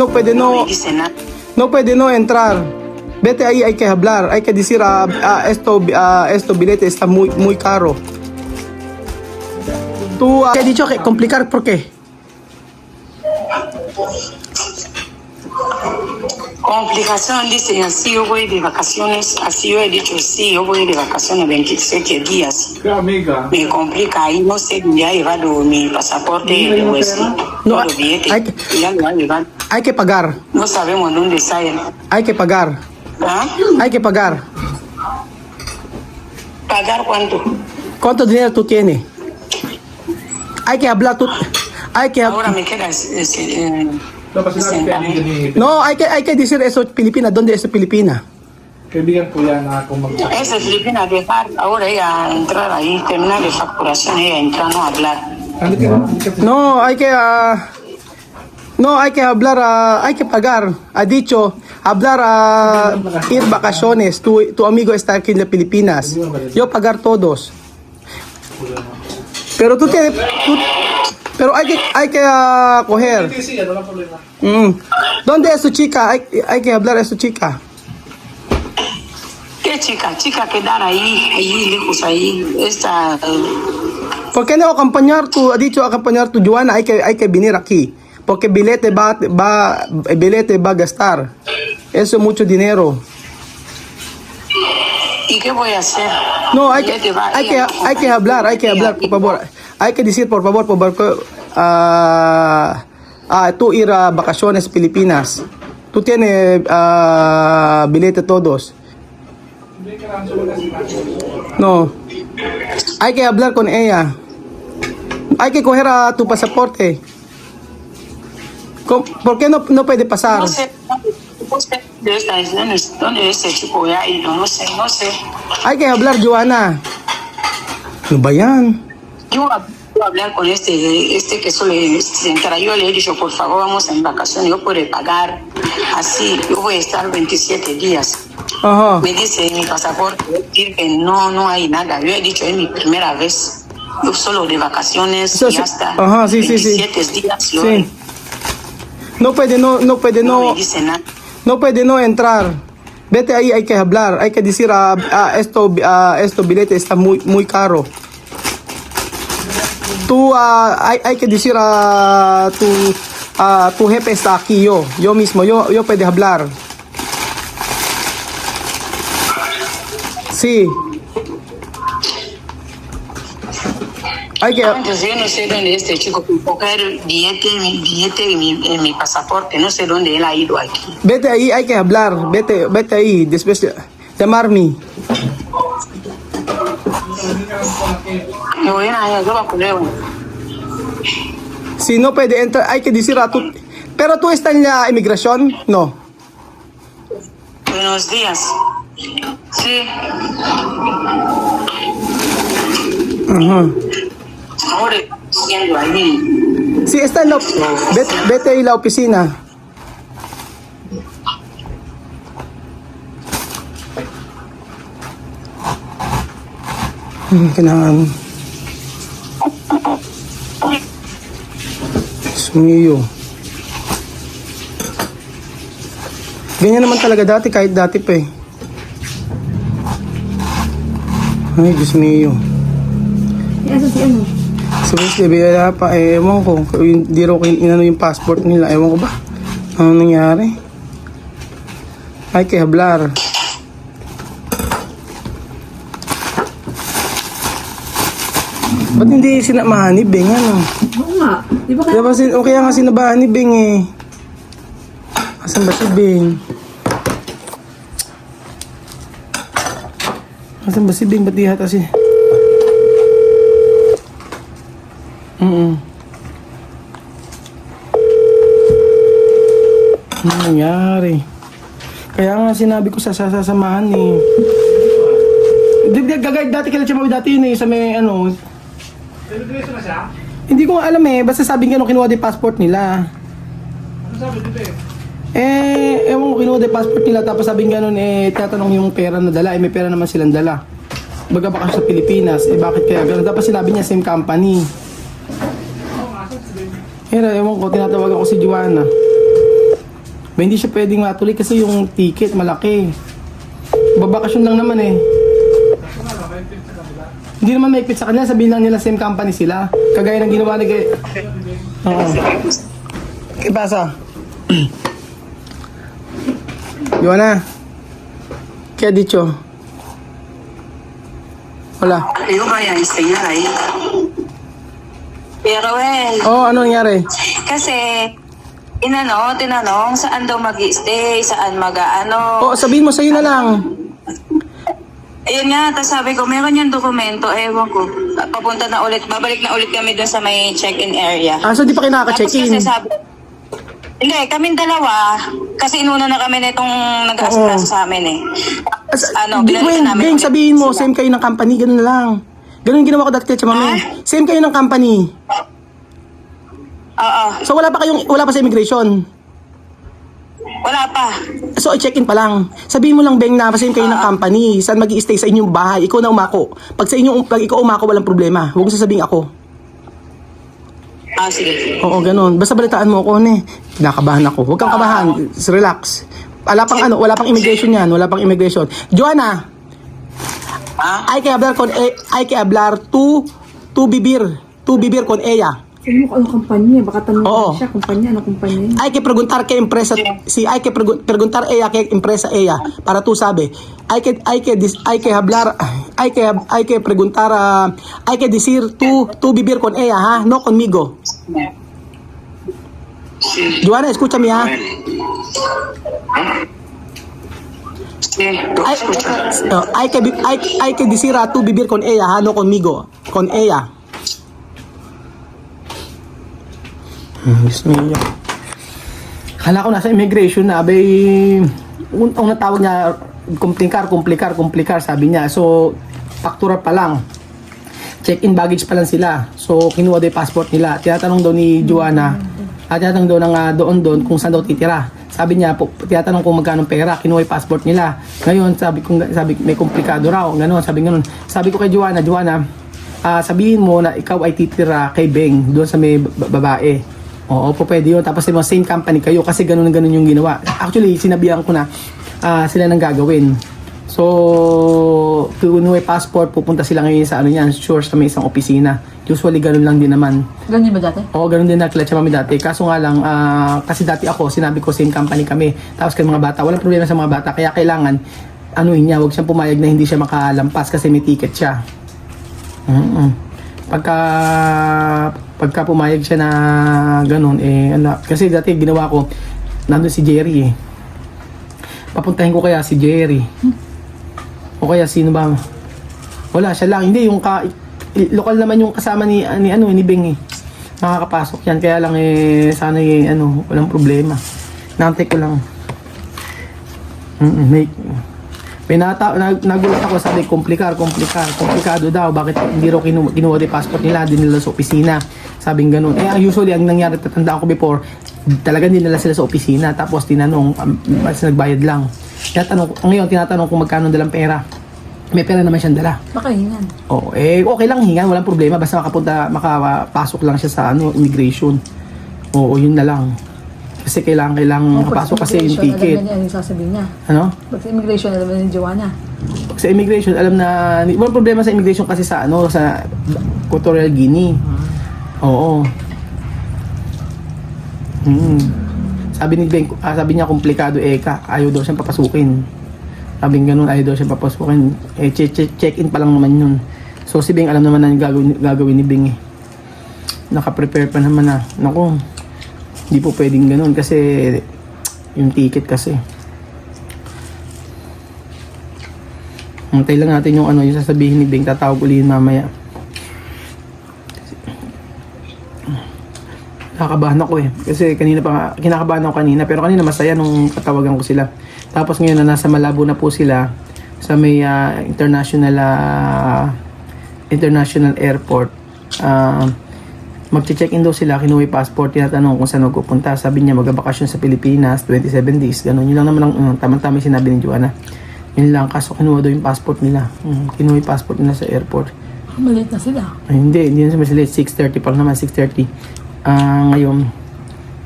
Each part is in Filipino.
no puede No no, me dice nada. no puede no entrar. Vete ahí, hay que hablar, hay que decir esto billete está muy caro. Tú te he dicho que complicar, ¿por qué? Complicación, dice, así yo voy de vacaciones, así yo he dicho, sí, yo voy de vacaciones 27 días. Me complica ahí, no sé, ya he llevado mi pasaporte de Huesca, No, todos los billetes, hay que- ya lo ha llevado. Hay que pagar, No sabemos dónde sale. hay que pagar, ¿Ah? hay que pagar. ¿Pagar cuánto? ¿Cuánto dinero tú tienes? Hay que hablar, hay que Ahora me queda no, hay que decir eso Pilipinas, ¿dónde es Pilipinas? Kaibigan ko yan kung mag... Esa es Filipina dejar, ahora ella entrar ahí, terminar de facturación, ella entra no a hablar. No, hay que no, hay que hablar, hay que pagar. Ha dicho, hablar ir vacaciones. Tu amigo está aquí en las Pilipinas. Yo pagar todos. Pero tú tienes, pero hay que coger. Walang problema. ¿Dónde es su chica? Hay que hablar a su chica. ¿Qué chica? Chica quedar ahí lejos, ahí, esta... ¿Por qué no acompañar tu, ha dicho acompañar tu Joana? Hay que venir aquí. Porque el billete va a gastar. Eso es mucho dinero. ¿Y qué voy a hacer? No, Ella te va- ella te hay que hablar, por favor. Hay que decir, por favor, tú ir a vacaciones Pilipinas. Tú tienes billete todos. No. Hay que hablar con ella. Hay que coger a tu pasaporte. ¿Por qué no puede pasar? No sé, ¿dónde ese chico ya ha ido? No sé. Hay que hablar, Joana. Ano ba yan? Yo voy a hablar con este que suele entrar. Yo le he dicho, por favor, vamos en vacaciones, yo puedo pagar así. Yo voy a estar 27 días. Ajá. Me dice en mi pasaporte que no hay nada. Yo he dicho, es mi primera vez. Yo solo de vacaciones y hasta Ajá, sí. 27 días. Yo Sí. No puede no me dice nada. no puede no entrar. Vete ahí, hay que hablar, hay que decir esto billete está muy caro. Tú hay que decir tu jefe está aquí, yo mismo, yo puedo hablar. Sí. Hay que Entonces yo no sé dónde este chico puede coger billete en mi pasaporte. No sé dónde él ha ido aquí. vete ahí, hay que hablar, vete ahí, después llamarme. Yo voy a poner. Si no puede entrar, hay que decir a tu... Pero tú estás en la inmigración, no. Buenos días. Sí. Ajá. Ahora siendo ahí. Sí, está en la... Vete ahí a la oficina. Kailangan... Sumiyo. Ganyan naman talaga dati, kahit dati pa eh. Ay, Diyos mio. Asa si ano? So, wala pa, ewan ko. Hindi raw inano yung passport nila. Ewan ko ba? Ano nangyari? Ay, kay hablar. Ba't hindi sinamahanib, Beng? Ano? Oo nga. Di ba Diba, o kaya nga sinabahanib, Beng eh. Asan ba si Beng? Asan ba si Beng? Ba't di hata si... Ano nangyari? Kaya nga sinabi ko sa sasamahan eh. Dati kailan siya dati yun eh, sa may ano. Nag-regreso na siya? Hindi ko nga alam eh, basta sabi nga nung kinuha din passport nila. Ano sabi dito eh? Ewan ko kinuha din passport nila tapos sabi nga nun tatanong yung pera na dala, may pera naman silang dala. Baga baka sa Pilipinas, bakit kaya gano'n? Tapos sinabi niya same company. Oo nga, saan si Ben? Ewan ko, tinatawag ako si Joanna. Ba, hindi siya pwedeng matuloy kasi yung ticket malaki. Babakasyon lang naman eh. Hindi naman maipit sa kanila, sabihin lang nila same company sila. Kagaya ng ginawa ni Gay. Oo. ¿Qué pasa? Joanna, ¿qué ha dicho? Hola. Yo voy a enseñar ahí. Pero Oh, ano nangyari? kasi tinanong saan daw mag-stay, saan mag-ano. Oh, sabihin mo sa'yo na lang. Ayun nga, tapos sabi ko, meron yung dokumento, ewan ko. Papunta na ulit, babalik na ulit kami doon sa may check-in area. Ah, so di pa kayo Tapos nakaka-check-in? kasi sabi, hindi, kaming dalawa, kasi inuna na kami nitong nag-aasikaso sa amin eh. Binalikan namin Beng, ulit sabihin mo, sila. same kayo ng company, ganun na lang. Ganun yung ginawa ko dati sa mami. Same kayo ng company. Oo, So wala pa sa immigration. wala pa. So i-check-in pa lang. Sabihin mo lang, Beng, na same kayo ng company. Saan mag-i-stay sa inyong bahay? Ikaw na umako. Pag ikaw umako, walang problema. Huwag mo sasabihin ako. Ah, sige. Oo, ganun. Basta balitaan mo ako, ne. Kinakabahan ako. Huwag kang kabahan. Relax. Wala pang immigration yan. Wala pang immigration. Joanna, Ha? hay que hablar tu vivir con ella. Sabi mo kung ano kumpanya, baka tanong Oo. siya, kumpanya, ano kumpanya yun? Hay que preguntar qué empresa, hay que preguntar ella qué empresa ella, para tú sabe. Hay que hablar, hay que preguntar, hay que decir tú vivir con ella, ha, no conmigo. Joana, escúchame, ha. Sí, Hay, no, hay que decir tú vivir con ella, ha, no conmigo, con ella. Diyos mío. Kala ko nasa immigration na, abay, ang natawag niya, komplikar, sabi niya. So, faktura pa lang. Check-in baggage pa lang sila. So, kinuha daw yung passport nila. Tinatanong daw ni Joanna, tinatanong daw ng doon kung saan daw titira. Sabi niya, tinatanong kung magkano pera, kinuha yung passport nila. Ngayon, sabi may komplikado raw. Ganon, sabi ko kay Joanna, sabihin mo na ikaw ay titira kay Beng, doon sa may babae. Oo, po pwede yun. Tapos same company kayo kasi ganun yung ginawa. Actually, sinabihan ko na sila nang gagawin. So, kinuha yung passport, pupunta sila ngayon sa sure sa may isang opisina. Usually, ganun lang din naman. Ganyan ba dati? Oo, ganun din nakilala sa mami dati. Kaso nga lang, kasi dati ako, sinabi ko same company kami. Tapos kay mga bata, walang problema sa mga bata. Kaya kailangan, huwag siyang pumayag na hindi siya makalampas kasi may ticket siya. Pagka pumayag siya na ganun, kasi dati ginawa ko, nandun si Jerry eh. Papuntahin ko kaya si Jerry. O kaya sino ba? Wala, siya lang. Hindi, lokal naman yung kasama ni Beng eh. Makakapasok yan. Kaya lang sana walang problema. Nantay ko lang. Nagulat ako, sabi, komplikado daw. Bakit hindi raw kinuha yung passport nila, dinila sa opisina. Sabing ganun. Usually, ang nangyari, tatandaan ko before, talaga dinala sila sa opisina. Tapos, tinanong, nagbayad lang. Ngayon, tinatanong kung magkano dalang pera. May pera naman siyang dala. Baka hingan. Oo, okay lang hingan, walang problema. Basta makapasok lang siya sa immigration. Oo, yun na lang. Kasi kailangan makapasok kasi yung ticket. Alam na niya, yung sasabihin niya. Ano? Pag sa immigration, alam na ni Joanna. Pag sa immigration, alam na, walang problema sa immigration kasi sa sa Equatorial Guinea. Oo. Sabi niya komplikado ayaw daw siyang papasukin. Sabing ganun, ayaw daw siyang papasukin. Check-in pa lang naman yun. So si Beng alam naman na yung gagawin ni Beng eh. Naka-prepare pa naman na. Naku, hindi po pwedeng ganun kasi yung ticket kasi. Antay lang natin yung yung sasabihin ni Beng, tatawag ulit mamaya. Nakakabahan ako eh. Kasi kinakabahan ako kanina. Pero kanina masaya nung katawagan ko sila. Tapos ngayon na nasa Malabo na po sila sa may international airport. Magche-check-in daw sila, kinuha yung passport, tinatanong kung saan magpupunta. Sabi niya magbabakasyon sa Pilipinas, 27 days, ganun. Yun lang naman ang tamang-tama yung sinabi ni Joanna. Yun lang, kaso kinuha daw yung passport nila. Kinuha yung passport nila sa airport. Malit na sila. Ay, hindi na sila 6:30 pa lang naman, 6:30. Ngayon,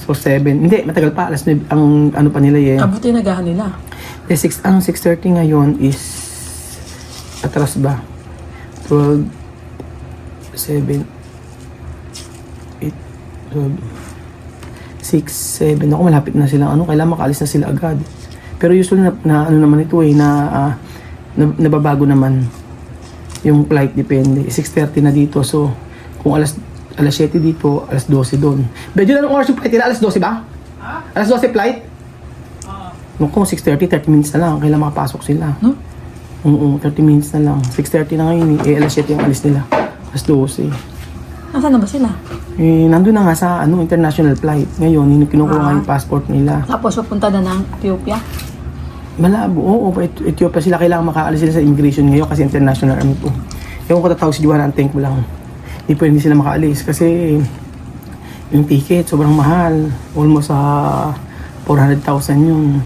So 7, hindi, matagal pa, alas 9, ang ano pa nila eh. Abuti nagahan nila. Ang 6:30 ngayon is, atras ba? 12, 7, 8, 12, 6, 7, ako malapit na sila, ano, kailangan makaalis na sila agad. Pero usually na ano naman ito eh, nababago naman yung flight, depende. 6:30 na dito, so kung alas 7 dito, alas 12 doon. Medyo na ng oras yung flight nila, alas 12 ba? Alas 12 flight? Kung 6:30, 30 minutes na lang, kailangan makapasok sila. No? Oo, 30 minutes na lang. 6:30 na ngayon eh, alas 7 yung alis nila. Alas 12. Nasaan na ba sila? Eh, nandun na nga sa international flight. Ngayon, kinukuha nga yung passport nila. Tapos papunta na ng Ethiopia. Malabo, oo, Ethiopia sila, kailangan makaalis sila sa immigration ngayon kasi international army po. Ewan ko tatawag si Joanna, ang tank mo lang. Hindi pwede sila makaalis kasi yung ticket sobrang mahal. Almost 400,000 yun.